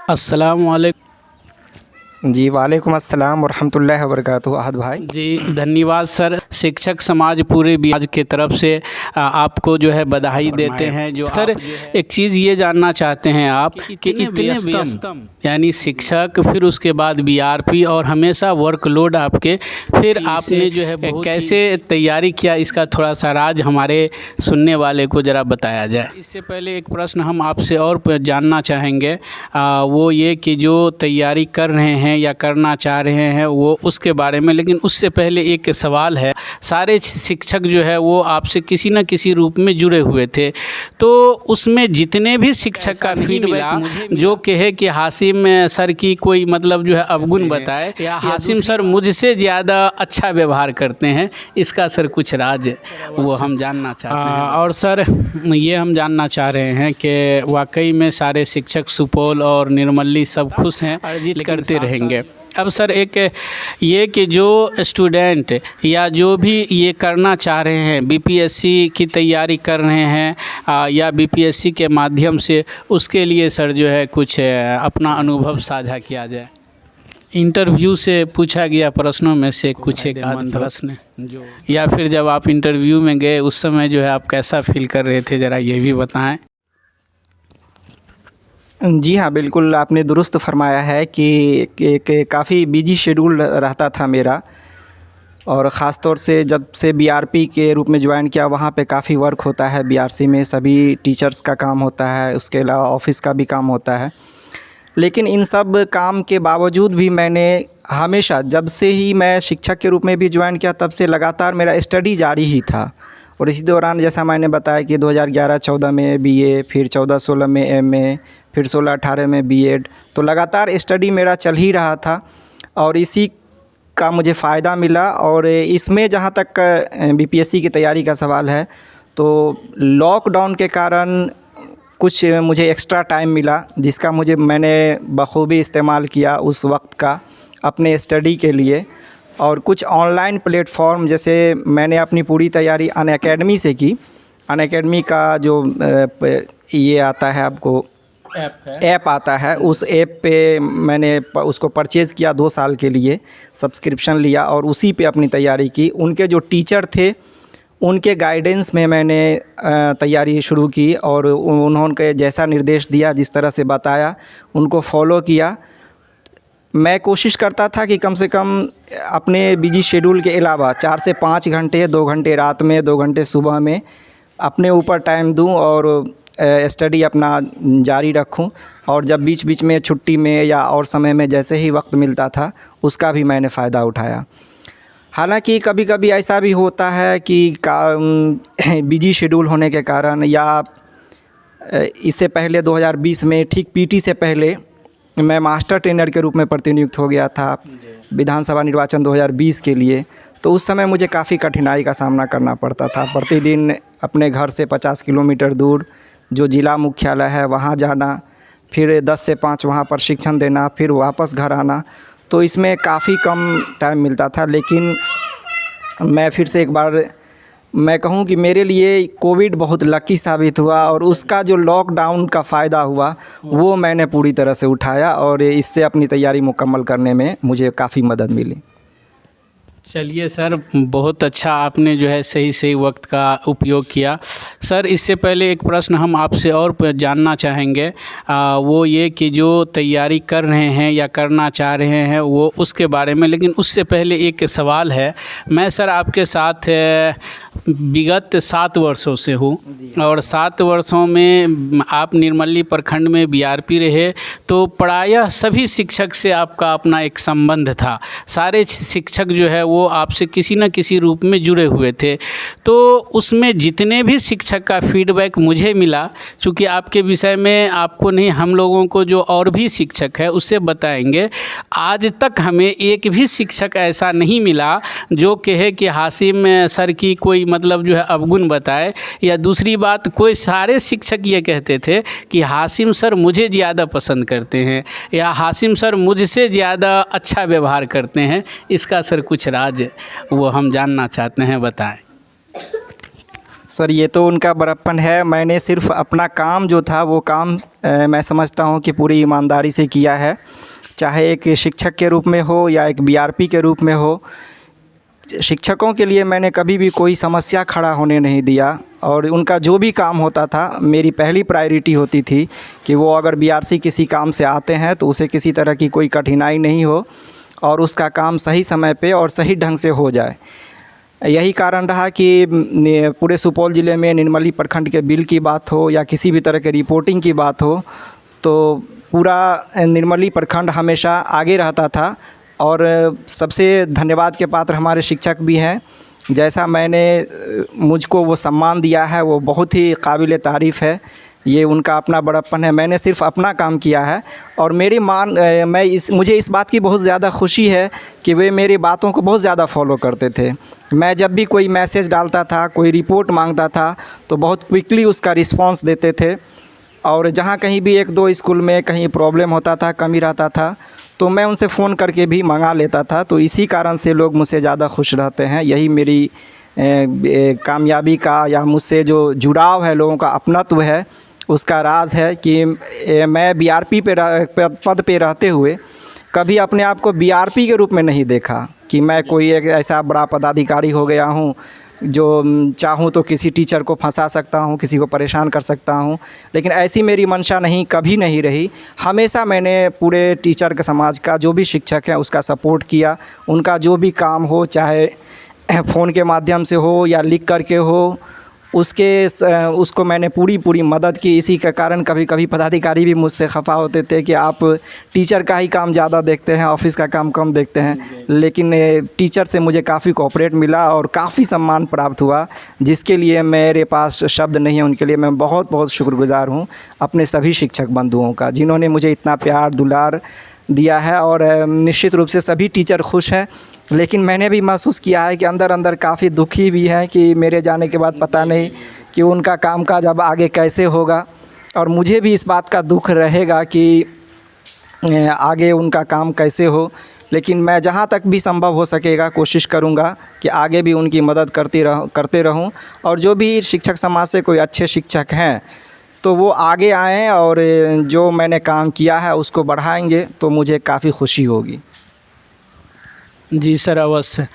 अस्सलाम वालेकुम। जी वालेकुम अस्सलाम वरहमतुल्लाहि वबरकातुहू। अहद भाई जी धन्यवाद सर। शिक्षक समाज पूरे बिहार के तरफ से आपको जो है बधाई देते हैं। जो सर एक चीज़ ये जानना चाहते हैं आप कि इतने व्यस्तम यानी शिक्षक, फिर उसके बाद बीआरपी और हमेशा वर्कलोड आपके, फिर आपने जो है कैसे तैयारी किया, इसका थोड़ा सा राज हमारे सुनने वाले को ज़रा बताया जाए। इससे पहले एक प्रश्न हम आपसे और जानना चाहेंगे, वो ये कि जो तैयारी कर रहे हैं या करना चाह रहे हैं वो उसके बारे में, लेकिन उससे पहले एक सवाल है। सारे शिक्षक जो है वो आपसे किसी न किसी रूप में जुड़े हुए थे, तो उसमें जितने भी शिक्षक का फीडबैक जो कहे कि हासिम सर की कोई मतलब जो है अवगुण बताए या हासिम सर मुझसे ज़्यादा अच्छा व्यवहार करते हैं, इसका सर कुछ राज वो हम जानना चाहते हैं। और सर ये हम जानना चाह रहे हैं कि वाकई में सारे शिक्षक सुपौल और निर्मली सब खुश हैं, अर्जित करते रहेंगे। अब सर एक ये कि जो स्टूडेंट या जो भी ये करना चाह रहे हैं, बीपीएससी की तैयारी कर रहे हैं या बीपीएससी के माध्यम से, उसके लिए सर जो है कुछ अपना अनुभव साझा किया जाए। इंटरव्यू से पूछा गया प्रश्नों में से कुछ एक आध प्रश्न जो, या फिर जब आप इंटरव्यू में गए उस समय जो है आप कैसा फील कर रहे थे, ज़रा ये भी बताएं। जी हाँ, बिल्कुल आपने दुरुस्त फरमाया है कि काफ़ी बिजी शेड्यूल रहता था मेरा, और ख़ास तौर से जब से बीआरपी के रूप में ज्वाइन किया, वहाँ पे काफ़ी वर्क होता है। बीआरसी में सभी टीचर्स का काम होता है, उसके अलावा ऑफिस का भी काम होता है। लेकिन इन सब काम के बावजूद भी मैंने हमेशा, जब से ही मैं शिक्षक के रूप में भी ज्वाइन किया, तब से लगातार मेरा स्टडी जारी ही था। और इसी दौरान जैसा मैंने बताया कि 2011-14 में बीए, फिर 14-16 में एमए, फिर 16-18 में बीएड, तो लगातार स्टडी मेरा चल ही रहा था और इसी का मुझे फ़ायदा मिला। और इसमें जहाँ तक बीपीएससी की तैयारी का सवाल है, तो लॉकडाउन के कारण कुछ मुझे एक्स्ट्रा टाइम मिला, जिसका मैंने बखूबी इस्तेमाल किया उस वक्त का अपने स्टडी के लिए। और कुछ ऑनलाइन प्लेटफॉर्म, जैसे मैंने अपनी पूरी तैयारी अनअकैडमी से की। अनअकैडमी का जो ये आता है आपको ऐप आता है, उस ऐप पे मैंने उसको परचेज़ किया 2 साल के लिए, सब्सक्रिप्शन लिया और उसी पे अपनी तैयारी की। उनके जो टीचर थे उनके गाइडेंस में मैंने तैयारी शुरू की और उन्होंने जैसा निर्देश दिया, जिस तरह से बताया, उनको फॉलो किया। मैं कोशिश करता था कि कम से कम अपने बिजी शेड्यूल के अलावा 4 से 5 घंटे, 2 घंटे रात में, 2 घंटे सुबह में अपने ऊपर टाइम दूं और स्टडी अपना जारी रखूं। और जब बीच बीच में छुट्टी में या और समय में जैसे ही वक्त मिलता था, उसका भी मैंने फ़ायदा उठाया। हालांकि कभी कभी ऐसा भी होता है कि बिजी शेड्यूल होने के कारण, या इससे पहले 2020 में ठीक पीटी से पहले मैं मास्टर ट्रेनर के रूप में प्रतिनियुक्त हो गया था विधानसभा निर्वाचन 2020 के लिए। तो उस समय मुझे काफ़ी कठिनाई का सामना करना पड़ता था। प्रतिदिन अपने घर से 50 किलोमीटर दूर जो ज़िला मुख्यालय है वहाँ जाना, फिर 10 से 5 वहाँ प्रशिक्षण देना, फिर वापस घर आना। तो इसमें काफ़ी कम टाइम मिलता था। लेकिन मैं फिर से एक बार मैं कहूँ कि मेरे लिए कोविड बहुत लकी साबित हुआ और उसका जो लॉकडाउन का फ़ायदा हुआ वो मैंने पूरी तरह से उठाया और इससे अपनी तैयारी मुकम्मल करने में मुझे काफ़ी मदद मिली। चलिए सर, बहुत अच्छा आपने जो है सही वक्त का उपयोग किया। सर इससे पहले एक प्रश्न हम आपसे और जानना चाहेंगे, वो ये कि जो तैयारी कर रहे हैं या करना चाह रहे हैं वो उसके बारे में, लेकिन उससे पहले एक सवाल है। मैं सर आपके साथ विगत 7 वर्षों से हूँ और 7 वर्षों में आप निर्मली प्रखंड में बीआरपी रहे, तो प्रायः सभी शिक्षक से आपका अपना एक संबंध था। सारे शिक्षक जो है वो आपसे किसी न किसी रूप में जुड़े हुए थे। तो उसमें जितने भी शिक्षक का फीडबैक मुझे मिला, चूँकि आपके विषय में आपको नहीं, हम लोगों को जो और भी शिक्षक है उससे बताएंगे, आज तक हमें एक भी शिक्षक ऐसा नहीं मिला जो कहे कि हासिम सर की कोई मतलब जो है अवगुण बताए। या दूसरी बात, कोई सारे शिक्षक ये कहते थे कि हासिम सर मुझे ज़्यादा पसंद करते हैं या हासिम सर मुझसे ज़्यादा अच्छा व्यवहार करते हैं। इसका सर कुछ राज वो हम जानना चाहते हैं, बताएं। सर ये तो उनका बड़प्पन है। मैंने सिर्फ अपना काम जो था वो काम मैं समझता हूँ कि पूरी ईमानदारी से किया है, चाहे एक शिक्षक के रूप में हो या एक बीआरपी के रूप में हो। शिक्षकों के लिए मैंने कभी भी कोई समस्या खड़ा होने नहीं दिया और उनका जो भी काम होता था मेरी पहली प्रायोरिटी होती थी कि वो अगर बीआरसी किसी काम से आते हैं तो उसे किसी तरह की कोई कठिनाई नहीं हो और उसका काम सही समय पे और सही ढंग से हो जाए। यही कारण रहा कि पूरे सुपौल ज़िले में निर्मली प्रखंड के बिल की बात हो या किसी भी तरह के रिपोर्टिंग की बात हो तो पूरा निर्मली प्रखंड हमेशा आगे रहता था। और सबसे धन्यवाद के पात्र हमारे शिक्षक भी हैं। जैसा मैंने मुझको वो सम्मान दिया है वो बहुत ही काबिल तारीफ़ है। ये उनका अपना बड़प्पन है। मैंने सिर्फ अपना काम किया है और मुझे इस बात की बहुत ज़्यादा खुशी है कि वे मेरी बातों को बहुत ज़्यादा फॉलो करते थे। मैं जब भी कोई मैसेज डालता था, कोई रिपोर्ट मांगता था तो बहुत क्विकली उसका रिस्पांस देते थे। और जहाँ कहीं भी एक दो स्कूल में कहीं प्रॉब्लम होता था, कमी रहता था तो मैं उनसे फ़ोन करके भी मंगा लेता था। तो इसी कारण से लोग मुझसे ज़्यादा खुश रहते हैं। यही मेरी कामयाबी का या मुझसे जो जुड़ाव है, लोगों का अपनत्व है, उसका राज है कि मैं बीआरपी पद पे रहते हुए कभी अपने आप को बीआरपी के रूप में नहीं देखा कि मैं कोई एक ऐसा बड़ा पदाधिकारी हो गया हूँ जो चाहूँ तो किसी टीचर को फंसा सकता हूँ, किसी को परेशान कर सकता हूँ। लेकिन ऐसी मेरी मंशा कभी नहीं रही। हमेशा मैंने पूरे टीचर के समाज का जो भी शिक्षक है उसका सपोर्ट किया। उनका जो भी काम हो, चाहे फ़ोन के माध्यम से हो या लिख करके हो, उसको मैंने पूरी मदद की। इसी के कारण कभी कभी पदाधिकारी भी मुझसे खफा होते थे कि आप टीचर का ही काम ज़्यादा देखते हैं, ऑफिस का काम कम देखते हैं। लेकिन टीचर से मुझे काफ़ी कोऑपरेट मिला और काफ़ी सम्मान प्राप्त हुआ, जिसके लिए मेरे पास शब्द नहीं है। उनके लिए मैं बहुत बहुत शुक्रगुज़ार हूँ अपने सभी शिक्षक बंधुओं का, जिन्होंने मुझे इतना प्यार दुलार दिया है। और निश्चित रूप से सभी टीचर खुश हैं। लेकिन मैंने भी महसूस किया है कि अंदर अंदर काफ़ी दुखी भी हैं कि मेरे जाने के बाद पता नहीं कि उनका कामकाज अब आगे कैसे होगा। और मुझे भी इस बात का दुख रहेगा कि आगे उनका काम कैसे हो। लेकिन मैं जहाँ तक भी संभव हो सकेगा कोशिश करूँगा कि आगे भी उनकी मदद करते रहूँ। और जो भी शिक्षक समाज से कोई अच्छे शिक्षक हैं तो वो आगे आएँ और जो मैंने काम किया है उसको बढ़ाएंगे तो मुझे काफ़ी खुशी होगी। जी सर, अवश्य।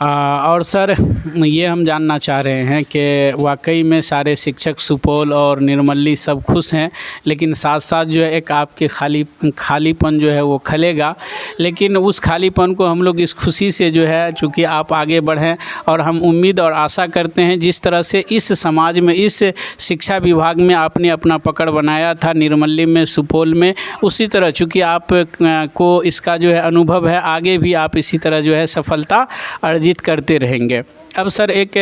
और सर ये हम जानना चाह रहे हैं कि वाकई में सारे शिक्षक सुपौल और निर्मली सब खुश हैं, लेकिन साथ साथ जो है एक आपके खालीपन जो है वो खलेगा। लेकिन उस खालीपन को हम लोग इस खुशी से जो है, चूँकि आप आगे बढ़ें और हम उम्मीद और आशा करते हैं जिस तरह से इस समाज में, इस शिक्षा विभाग में आपने अपना पकड़ बनाया था निर्मली में, सुपौल में, उसी तरह चूँकि आप को इसका जो है अनुभव है, आगे भी आप इसी तरह जो है सफलता अर्जित करते रहेंगे। अब सर एक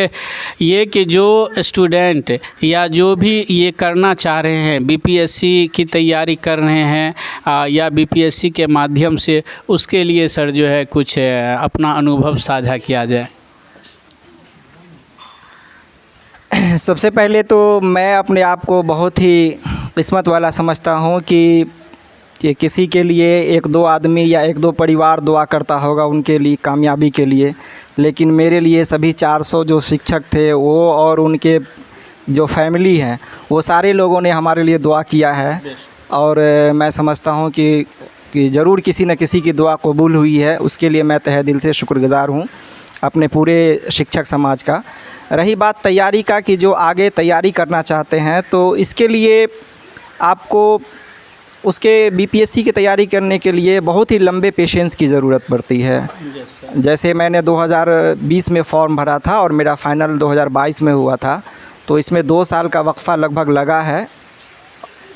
ये कि जो स्टूडेंट या जो भी ये करना चाह रहे हैं, बीपीएससी की तैयारी कर रहे हैं या बीपीएससी के माध्यम से, उसके लिए सर जो है कुछ अपना अनुभव साझा किया जाए। सबसे पहले तो मैं अपने आप को बहुत ही किस्मत वाला समझता हूँ कि किसी के लिए एक दो आदमी या एक दो परिवार दुआ करता होगा उनके लिए कामयाबी के लिए। लेकिन मेरे लिए सभी 400 जो शिक्षक थे वो और उनके जो फैमिली हैं वो सारे लोगों ने हमारे लिए दुआ किया है। और मैं समझता हूँ कि ज़रूर किसी न किसी की दुआ कबूल हुई है। उसके लिए मैं तहे दिल से शुक्रगुज़ार हूँ अपने पूरे शिक्षक समाज का। रही बात तैयारी का कि जो आगे तैयारी करना चाहते हैं तो इसके लिए आपको उसके बीपीएससी की तैयारी करने के लिए बहुत ही लंबे पेशेंस की ज़रूरत पड़ती है। जैसे मैंने 2020 में फॉर्म भरा था और मेरा फाइनल 2022 में हुआ था, तो इसमें 2 साल का वक्फ़ा लगभग लगा है।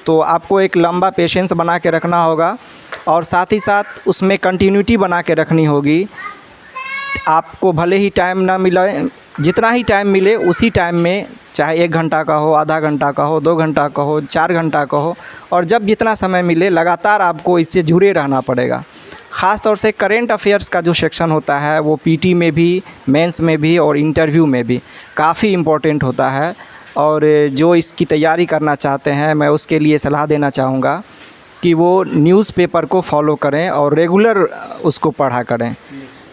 तो आपको एक लंबा पेशेंस बना के रखना होगा और साथ ही साथ उसमें कंटिन्यूटी बना के रखनी होगी। आपको भले ही टाइम ना मिले, जितना ही टाइम मिले उसी टाइम में, चाहे 1 घंटा का हो, आधा घंटा का हो, 2 घंटा का हो, 4 घंटा का हो, और जब जितना समय मिले लगातार आपको इससे जुड़े रहना पड़ेगा। ख़ास तौर से करेंट अफेयर्स का जो सेक्शन होता है वो पीटी में भी, मेंस में भी और इंटरव्यू में भी काफ़ी इम्पोर्टेंट होता है। और जो इसकी तैयारी करना चाहते हैं मैं उसके लिए सलाह देना चाहूँगा कि वो न्यूज़पेपर को फॉलो करें और रेगुलर उसको पढ़ा करें।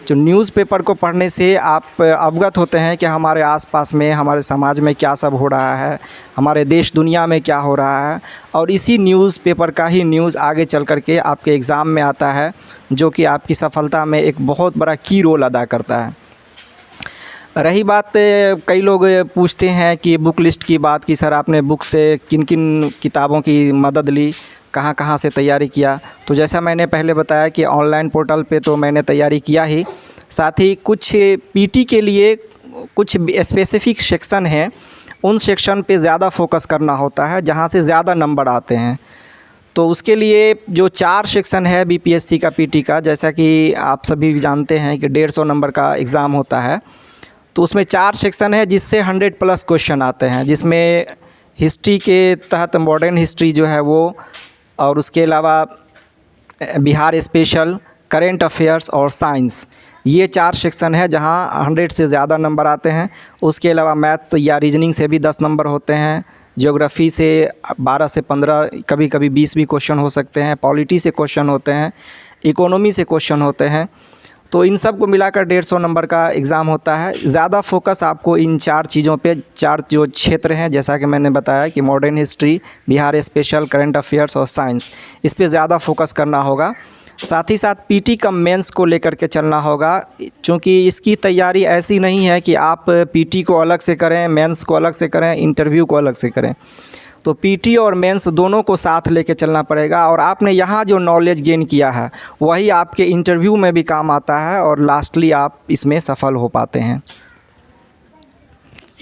जो न्यूज़पेपर को पढ़ने से आप अवगत होते हैं कि हमारे आसपास में, हमारे समाज में क्या सब हो रहा है, हमारे देश दुनिया में क्या हो रहा है, और इसी न्यूज़पेपर का ही न्यूज़ आगे चल कर के आपके एग्ज़ाम में आता है, जो कि आपकी सफलता में एक बहुत बड़ा की रोल अदा करता है। रही बात, कई लोग पूछते हैं कि बुक लिस्ट की बात कि सर आपने बुक से किन किन किताबों की मदद ली, कहाँ कहाँ से तैयारी किया। तो जैसा मैंने पहले बताया कि ऑनलाइन पोर्टल पे तो मैंने तैयारी किया ही, साथ ही कुछ पीटी के लिए कुछ स्पेसिफ़िक सेक्शन हैं, उन सेक्शन पे ज़्यादा फोकस करना होता है जहाँ से ज़्यादा नंबर आते हैं। तो उसके लिए जो 4 सेक्शन है बीपीएससी का पीटी का, जैसा कि आप सभी जानते हैं कि 150 नंबर का एग्ज़ाम होता है, तो उसमें 4 सेक्शन है जिससे 100+ क्वेश्चन आते हैं, जिसमें हिस्ट्री के तहत मॉडर्न हिस्ट्री जो है वो, और उसके अलावा बिहार स्पेशल, करेंट अफेयर्स और साइंस, ये 4 सेक्शन है जहां 100 से ज़्यादा नंबर आते हैं। उसके अलावा मैथ्स या रीजनिंग से भी 10 नंबर होते हैं, ज्योग्राफ़ी से 12 से 15, कभी कभी 20 भी क्वेश्चन हो सकते हैं, पॉलिटी से क्वेश्चन होते हैं, इकोनॉमी से क्वेश्चन होते हैं। तो इन सब को मिलाकर 150 नंबर का एग्ज़ाम होता है। ज़्यादा फोकस आपको इन 4 चीज़ों पे, 4 जो क्षेत्र हैं, जैसा कि मैंने बताया कि modern history, Bihar special, current affairs और साइंस, इस पे ज़्यादा फोकस करना होगा। साथ ही साथ पीटी कम मेंस को लेकर के चलना होगा, क्योंकि इसकी तैयारी ऐसी नहीं है कि आप पीटी को अलग से करें, मेंस को अलग से करें, इंटरव्यू को अलग से करें। तो पीटी और मेंस दोनों को साथ लेके चलना पड़ेगा, और आपने यहाँ जो नॉलेज गेन किया है वही आपके इंटरव्यू में भी काम आता है, और लास्टली आप इसमें सफल हो पाते हैं।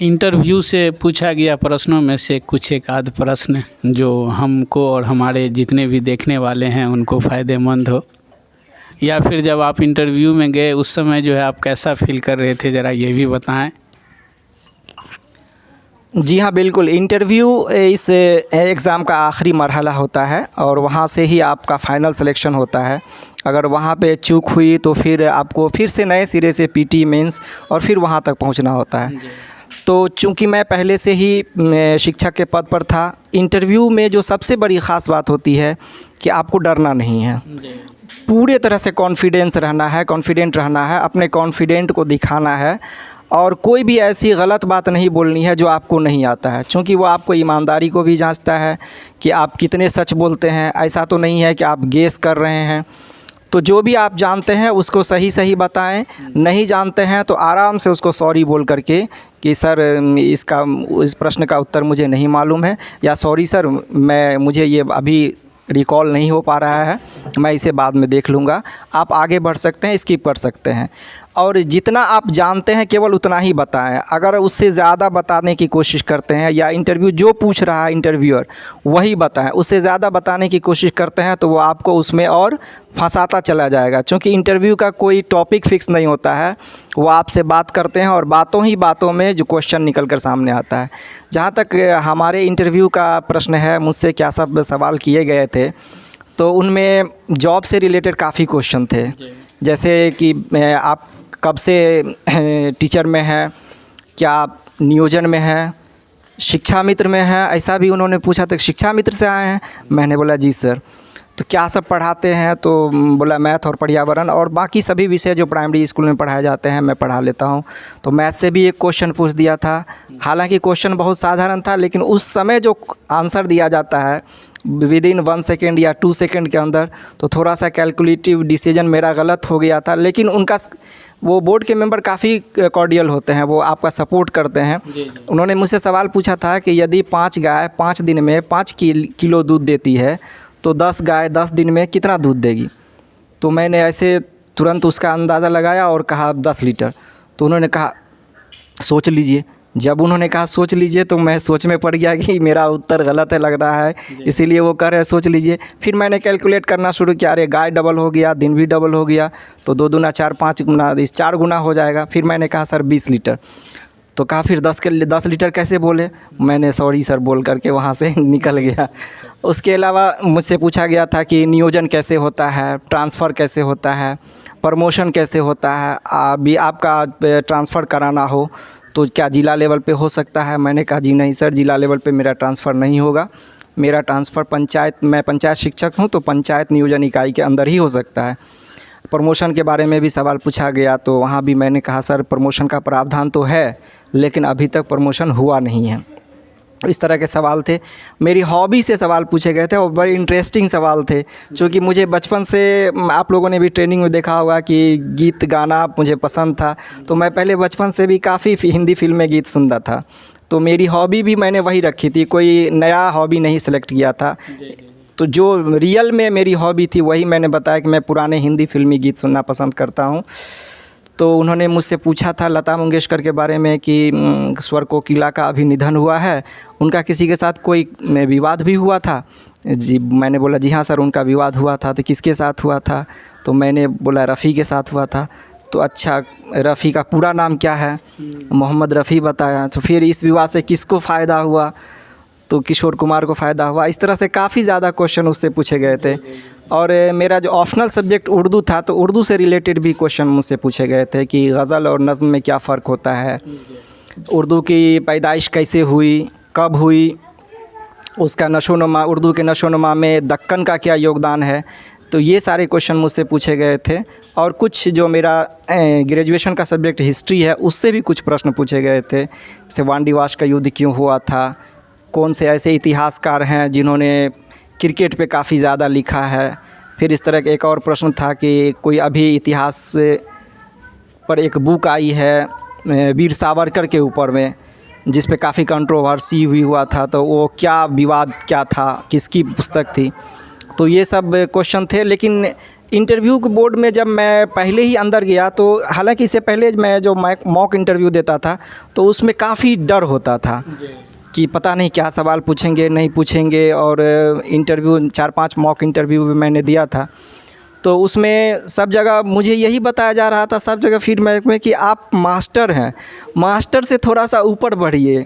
इंटरव्यू से पूछा गया प्रश्नों में से कुछ एक आध प्रश्न जो हमको और हमारे जितने भी देखने वाले हैं उनको फ़ायदेमंद हो, या फिर जब आप इंटरव्यू में गए उस समय जो है आप कैसा फील कर रहे थे, ज़रा ये भी बताएं। जी हाँ, बिल्कुल। इंटरव्यू इस एग्ज़ाम का आखिरी मरहला होता है, और वहाँ से ही आपका फ़ाइनल सिलेक्शन होता है। अगर वहाँ पे चूक हुई तो फिर आपको फिर से नए सिरे से पीटी, मेंस और फिर वहाँ तक पहुँचना होता है। तो चूँकि मैं पहले से ही शिक्षक के पद पर था, इंटरव्यू में जो सबसे बड़ी ख़ास बात होती है कि आपको डरना नहीं है, पूरे तरह से कॉन्फिडेंट रहना है, अपने कॉन्फिडेंट को दिखाना है, और कोई भी ऐसी गलत बात नहीं बोलनी है जो आपको नहीं आता है, क्योंकि वो आपको ईमानदारी को भी जांचता है कि आप कितने सच बोलते हैं। ऐसा तो नहीं है कि आप गेस कर रहे हैं। तो जो भी आप जानते हैं उसको सही सही बताएं, नहीं जानते हैं तो आराम से उसको सॉरी बोल करके कि सर इस प्रश्न का उत्तर मुझे नहीं मालूम है, या सॉरी सर मुझे ये अभी रिकॉल नहीं हो पा रहा है, मैं इसे बाद में देख लूँगा। आप आगे बढ़ सकते हैं, स्किप कर सकते हैं, और जितना आप जानते हैं केवल उतना ही बताएं। अगर उससे ज़्यादा बताने की कोशिश करते हैं, या इंटरव्यू जो पूछ रहा है इंटरव्यूअर वही बताएं, उससे ज़्यादा बताने की कोशिश करते हैं तो वो आपको उसमें और फंसाता चला जाएगा, क्योंकि इंटरव्यू का कोई टॉपिक फिक्स नहीं होता है। वो आपसे बात करते हैं और बातों ही बातों में जो क्वेश्चन निकल कर सामने आता है। जहाँ तक हमारे इंटरव्यू का प्रश्न है, मुझसे क्या सब सवाल किए गए थे, तो उनमें जॉब से रिलेटेड काफ़ी क्वेश्चन थे, जैसे कि आप कब से टीचर में हैं, क्या आप नियोजन में हैं, शिक्षा मित्र में हैं, ऐसा भी उन्होंने पूछा था। शिक्षा मित्र से आए हैं, मैंने बोला जी सर। तो क्या सब पढ़ाते हैं, तो बोला मैथ और पर्यावरण और बाकी सभी विषय जो प्राइमरी स्कूल में पढ़ाए जाते हैं मैं पढ़ा लेता हूं। तो मैथ से भी एक क्वेश्चन पूछ दिया था, हालांकि क्वेश्चन बहुत साधारण था, लेकिन उस समय जो आंसर दिया जाता है विदिन 1 सेकेंड या 2 सेकेंड के अंदर, तो थोड़ा सा कैलकुलेटिव डिसीजन मेरा गलत हो गया था। लेकिन उनका वो बोर्ड के मेंबर काफ़ी कॉर्डियल होते हैं, वो आपका सपोर्ट करते हैं। उन्होंने मुझसे सवाल पूछा था कि यदि 5 गाय 5 दिन में 5 किलो दूध देती है तो 10 गाय 10 दिन में कितना दूध देगी। तो मैंने ऐसे तुरंत उसका अंदाज़ा लगाया और कहा 10 लीटर। तो उन्होंने कहा सोच लीजिए। जब उन्होंने कहा सोच लीजिए तो मैं सोच में पड़ गया कि मेरा उत्तर गलत है लग रहा है, इसीलिए वो कह रहे हैं सोच लीजिए। फिर मैंने कैलकुलेट करना शुरू किया, अरे गाय डबल हो गया, दिन भी डबल हो गया, तो 2 दूना 4 5 गुना, इस 4 गुना हो जाएगा। फिर मैंने कहा सर 20 लीटर। तो कहा फिर 10 लीटर कैसे बोले, मैंने सॉरी सर बोल करके वहाँ से निकल गया। उसके अलावा मुझसे पूछा गया था कि नियोजन कैसे होता है, ट्रांसफ़र कैसे होता है, प्रमोशन कैसे होता है, अभी आपका ट्रांसफ़र कराना हो तो क्या ज़िला लेवल पे हो सकता है। मैंने कहा जी नहीं सर, ज़िला लेवल पे मेरा ट्रांसफ़र नहीं होगा, मेरा ट्रांसफ़र पंचायत, मैं पंचायत शिक्षक हूँ तो पंचायत नियोजन इकाई के अंदर ही हो सकता है। प्रमोशन के बारे में भी सवाल पूछा गया, तो वहाँ भी मैंने कहा सर प्रमोशन का प्रावधान तो है लेकिन अभी तक प्रमोशन हुआ नहीं है। इस तरह के सवाल थे। मेरी हॉबी से सवाल पूछे गए थे और बड़े इंटरेस्टिंग सवाल थे, क्योंकि मुझे बचपन से, आप लोगों ने भी ट्रेनिंग में देखा होगा कि गीत गाना मुझे पसंद था, तो मैं पहले बचपन से भी काफ़ी हिंदी फिल्म में गीत सुनता था। तो मेरी हॉबी भी मैंने वही रखी थी, कोई नया हॉबी नहीं सेलेक्ट किया था। तो जो रियल में मेरी हॉबी थी वही मैंने बताया कि मैं पुराने हिंदी फिल्मी गीत सुनना पसंद करता हूँ। तो उन्होंने मुझसे पूछा था लता मंगेशकर के बारे में कि स्वर कोकिला का अभी निधन हुआ है, उनका किसी के साथ कोई विवाद भी हुआ था? जी, मैंने बोला जी हाँ सर, उनका विवाद हुआ था। तो किसके साथ हुआ था? तो मैंने बोला रफ़ी के साथ हुआ था। तो अच्छा, रफ़ी का पूरा नाम क्या है? मोहम्मद रफ़ी बताया। तो फिर इस विवाद से किसको फ़ायदा हुआ? तो किशोर कुमार को फ़ायदा हुआ। इस तरह से काफ़ी ज़्यादा क्वेश्चन उससे पूछे गए थे। और मेरा जो ऑप्शनल सब्जेक्ट उर्दू था, तो उर्दू से रिलेटेड भी क्वेश्चन मुझसे पूछे गए थे कि गज़ल और नज़्म में क्या फ़र्क होता है, उर्दू की पैदाइश कैसे हुई, कब हुई, उसका नशोनुमा, उर्दू के नशोनुमा में दक्कन का क्या योगदान है। तो ये सारे क्वेश्चन मुझसे पूछे गए थे। और कुछ जो मेरा ग्रेजुएशन का सब्जेक्ट हिस्ट्री है, उससे भी कुछ प्रश्न पूछे गए थे, जैसे वांडीवाश का युद्ध क्यों हुआ था, कौन से ऐसे इतिहासकार हैं जिन्होंने क्रिकेट पे काफ़ी ज़्यादा लिखा है। फिर इस तरह का एक और प्रश्न था कि कोई अभी इतिहास पर एक बुक आई है वीर सावरकर के ऊपर में, जिस पे काफ़ी कंट्रोवर्सी हुआ था, तो वो क्या विवाद क्या था, किसकी पुस्तक थी। तो ये सब क्वेश्चन थे। लेकिन इंटरव्यू के बोर्ड में जब मैं पहले ही अंदर गया, तो हालांकि इससे पहले मैं जो मॉक इंटरव्यू देता था, तो उसमें काफ़ी डर होता था कि पता नहीं क्या सवाल पूछेंगे नहीं पूछेंगे। और इंटरव्यू 4-5 मॉक इंटरव्यू भी मैंने दिया था, तो उसमें सब जगह मुझे यही बताया जा रहा था, सब जगह फीडबैक में, कि आप मास्टर हैं, मास्टर से थोड़ा सा ऊपर बढ़िए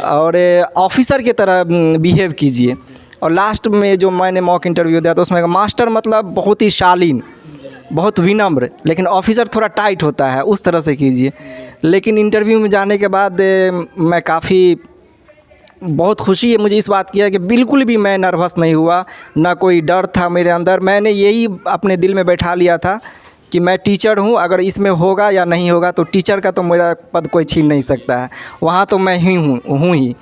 और ऑफिसर की तरह बिहेव कीजिए। और लास्ट में जो मैंने मॉक इंटरव्यू दिया, तो उसमें मास्टर मतलब बहुत ही शालीन, बहुत विनम्र, लेकिन ऑफिसर थोड़ा टाइट होता है, उस तरह से कीजिए। लेकिन इंटरव्यू में जाने के बाद मैं काफ़ी बहुत खुशी है मुझे इस बात की है कि बिल्कुल भी मैं नर्वस नहीं हुआ, ना कोई डर था मेरे अंदर। मैंने यही अपने दिल में बैठा लिया था कि मैं टीचर हूँ, अगर इसमें होगा या नहीं होगा, तो टीचर का तो मेरा पद कोई छीन नहीं सकता है, वहाँ तो मैं ही हूँ ही।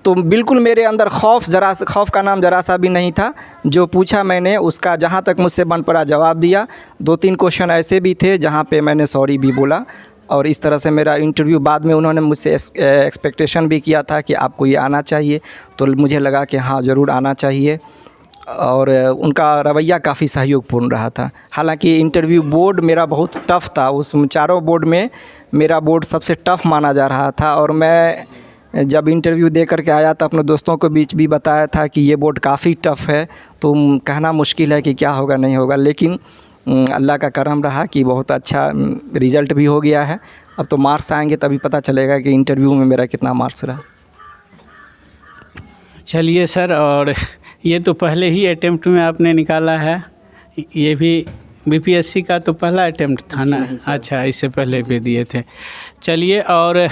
तो बिल्कुल मेरे अंदर खौफ का नाम ज़रा सा भी नहीं था। जो पूछा मैंने उसका जहाँ तक मुझसे बन पड़ा जवाब दिया। 2-3 क्वेश्चन ऐसे भी थे जहाँ पे मैंने सॉरी भी बोला। और इस तरह से मेरा इंटरव्यू, बाद में उन्होंने मुझसे एक्सपेक्टेशन भी किया था कि आपको ये आना चाहिए, तो मुझे लगा कि हाँ ज़रूर आना चाहिए। और उनका रवैया काफ़ी सहयोगपूर्ण रहा था। हालांकि इंटरव्यू बोर्ड मेरा बहुत टफ़ था, उस चारों बोर्ड में मेरा बोर्ड सबसे टफ़ माना जा रहा था। और मैं जब इंटरव्यू दे करके आया तो अपने दोस्तों के बीच भी बताया था कि ये बोर्ड काफ़ी टफ़ है, तो कहना मुश्किल है कि क्या होगा नहीं होगा। लेकिन अल्लाह का करम रहा कि बहुत अच्छा रिज़ल्ट भी हो गया है। अब तो मार्क्स आएंगे तभी पता चलेगा कि इंटरव्यू में मेरा कितना मार्क्स रहा। चलिए सर, और ये तो पहले ही अटेम्प्ट में आपने निकाला है, ये भी बीपीएससी का तो पहला अटेम्प्ट था ना? अच्छा, इससे पहले भी दिए थे। चलिए, और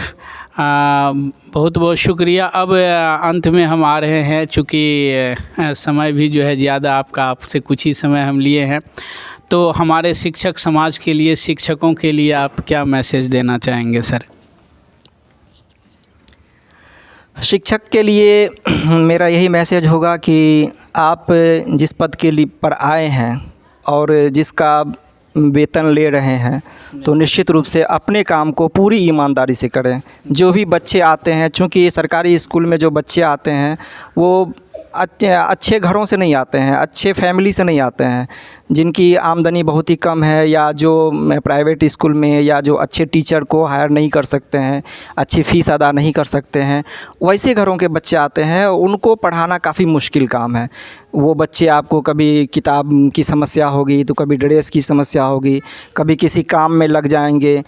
बहुत बहुत शुक्रिया। अब अंत में हम आ रहे हैं, चूँकि समय भी जो है ज़्यादा आपसे कुछ ही समय हम लिए हैं, तो हमारे शिक्षक समाज के लिए, शिक्षकों के लिए आप क्या मैसेज देना चाहेंगे सर? शिक्षक के लिए मेरा यही मैसेज होगा कि आप जिस पद के लिए पर आए हैं और जिसका वेतन ले रहे हैं, तो निश्चित रूप से अपने काम को पूरी ईमानदारी से करें। जो भी बच्चे आते हैं, चूँकि सरकारी स्कूल में जो बच्चे आते हैं वो अच्छे घरों से नहीं आते हैं, अच्छे फैमिली से नहीं आते हैं, जिनकी आमदनी बहुत ही कम है, या जो प्राइवेट स्कूल में, या जो अच्छे टीचर को हायर नहीं कर सकते हैं, अच्छी फ़ीस अदा नहीं कर सकते हैं, वैसे घरों के बच्चे आते हैं। उनको पढ़ाना काफ़ी मुश्किल काम है। वो बच्चे आपको कभी किताब की समस्या होगी, तो कभी ड्रेस की समस्या होगी, कभी किसी काम में लग जाएंगे,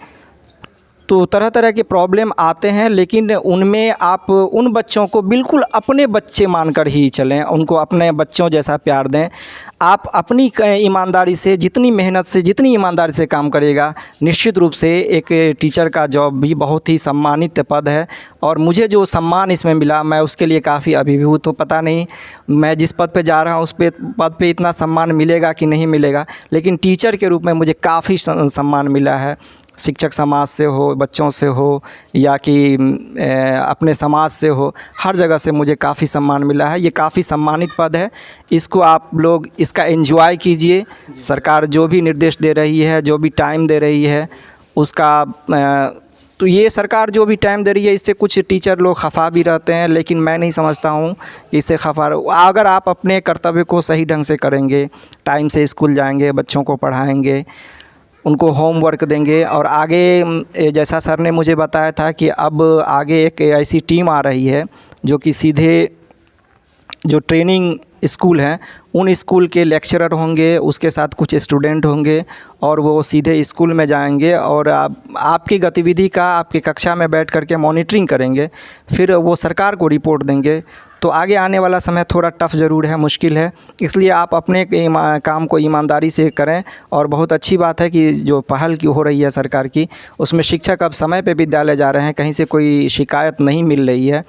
तो तरह तरह के प्रॉब्लम आते हैं, लेकिन उनमें आप उन बच्चों को बिल्कुल अपने बच्चे मानकर ही चलें, उनको अपने बच्चों जैसा प्यार दें। आप अपनी ईमानदारी से, जितनी मेहनत से, जितनी ईमानदारी से काम करिएगा, निश्चित रूप से एक टीचर का जॉब भी बहुत ही सम्मानित पद है। और मुझे जो सम्मान इसमें मिला, मैं उसके लिए काफ़ी अभिभूत हूँ। पता नहीं मैं जिस पद पे जा रहा हूँ उस पद पे इतना सम्मान मिलेगा कि नहीं मिलेगा, लेकिन टीचर के रूप में मुझे काफ़ी सम्मान मिला है। शिक्षक समाज से हो, बच्चों से हो, या कि अपने समाज से हो, हर जगह से मुझे काफ़ी सम्मान मिला है। ये काफ़ी सम्मानित पद है, इसको आप लोग इसका एंजॉय कीजिए। सरकार जो भी निर्देश दे रही है, जो भी टाइम दे रही है उसका, तो ये सरकार जो भी टाइम दे रही है इससे कुछ टीचर लोग खफा भी रहते हैं, लेकिन मैं नहीं समझता हूँ कि इससे खफा। अगर आप अपने कर्तव्य को सही ढंग से करेंगे, टाइम से स्कूल जाएंगे, बच्चों को पढ़ाएंगे, उनको होमवर्क देंगे, और आगे जैसा सर ने मुझे बताया था कि अब आगे एक ऐसी टीम आ रही है जो कि सीधे जो ट्रेनिंग स्कूल हैं उन स्कूल के लेक्चरर होंगे, उसके साथ कुछ स्टूडेंट होंगे, और वो सीधे स्कूल में जाएंगे और आपकी गतिविधि का आपकी कक्षा में बैठ कर के मॉनिटरिंग करेंगे, फिर वो सरकार को रिपोर्ट देंगे। तो आगे आने वाला समय थोड़ा टफ़ ज़रूर है, मुश्किल है, इसलिए आप अपने काम को ईमानदारी से करें। और बहुत अच्छी बात है कि जो पहल की हो रही है सरकार की, उसमें शिक्षक अब समय पे विद्यालय जा रहे हैं, कहीं से कोई शिकायत नहीं मिल रही है।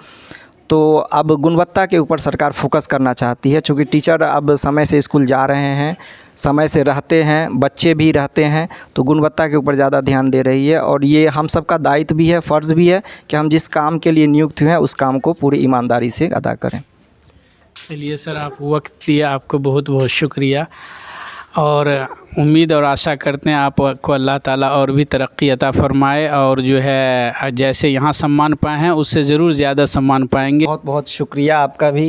तो अब गुणवत्ता के ऊपर सरकार फोकस करना चाहती है, चूँकि टीचर अब समय से स्कूल जा रहे हैं, समय से रहते हैं, बच्चे भी रहते हैं, तो गुणवत्ता के ऊपर ज़्यादा ध्यान दे रही है। और ये हम सब का दायित्व भी है, फ़र्ज़ भी है कि हम जिस काम के लिए नियुक्त हुए हैं उस काम को पूरी ईमानदारी से अदा करें। चलिए सर, आप वक्त दिया, आपको बहुत बहुत शुक्रिया, और उम्मीद और आशा करते हैं आपको अल्लाह ताला और भी तरक्की अता फ़रमाए, और जो है जैसे यहाँ सम्मान पाए हैं उससे ज़रूर ज़्यादा सम्मान पाएंगे। बहुत बहुत शुक्रिया आपका भी।